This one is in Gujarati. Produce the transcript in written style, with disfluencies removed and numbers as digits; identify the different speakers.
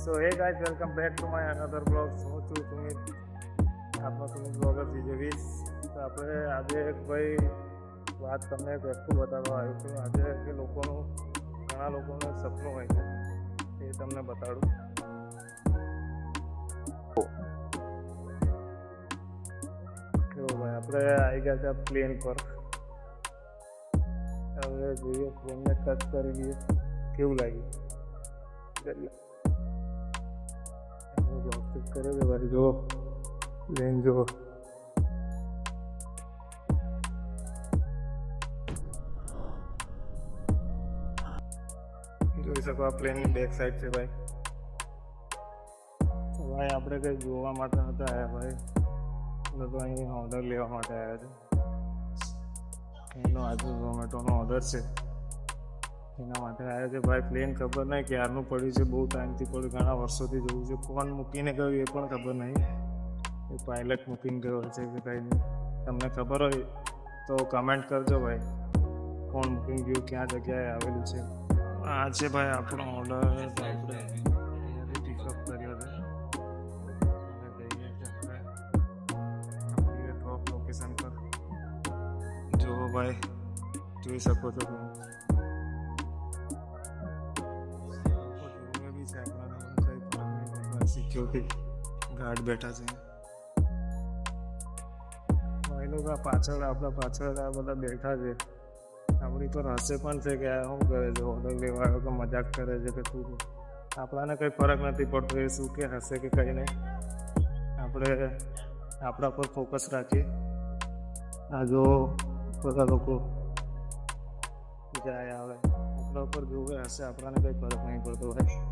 Speaker 1: So hey guys, welcome back to my another blog. હું છું સુમિત, આપનો સુમિત બ્લોગર વિજયવીસ. તો આપણે આજે એક ભાઈ વાત તમને એક વસ્તુ બતાવવા આવ્યું છું. આજે કે ઘણા લોકોનું સપનું હોય છે, એ તમને બતાડું. કેવું ભાઈ, આપણે આવી ગયા છે પ્લેન પર. હવે જોઈએ, પ્લેનને ટચ કરી લઈએ કેવું લાગ્યું. કરે છે ભાઈ, જો પ્લેન જો જોઈ શકો. આ પ્લેનની બેક સાઈડ છે ભાઈ. આપણે કંઈ જોવા માટે નતા આવ્યા ભાઈ, તો અહીં ઓર્ડર લેવા માટે આવ્યા છે. એનો આજે ઝોમેટોનો ઓર્ડર છે, એના માટે આવ્યા છે ભાઈ. પ્લેન ખબર નહીં ક્યારનું પડ્યું છે, બહુ ટાઈમથી પડ્યું, ઘણા વર્ષોથી જોયું છે. કોણ મૂકીને ગયું એ પણ ખબર નહીં. એ પાયલટ મૂકીને ગયો છે કે કંઈ નહીં. તમને ખબર હોય તો કમેન્ટ કરજો ભાઈ, કોણ મૂકીને ગયું, ક્યાં જગ્યાએ આવેલું છે. આ છે ભાઈ આપણો ઓર્ડર. આપણે અહીંયાથી પિકઅપ કર્યો છે. જઈએ છીએ આપણે ડ્રોપ લોકેશન પર. જુઓ ભાઈ, જોઈ શકો છો તમે. સિક્યોરિટી ગાર્ડ બેઠા છે ભાઈ. લોકો આપણા પાછળ આ બધા બેઠા છે. આપણી પર હસે પણ છે કે આ શું કરે છે, ઓર્ડર લેવા આવ્યો કે મજાક કરે છે કે શું. આપણાને કંઈ ફરક નથી પડતો એ શું કે હશે કે કંઈ નહીં. આપણે આપણા પર ફોકસ રાખીએ. આ જો બધા લોકો જાય આવે, આપણા ઉપર જોવે હશે, આપણાને કંઈ ફરક નહીં પડતો ભાઈ.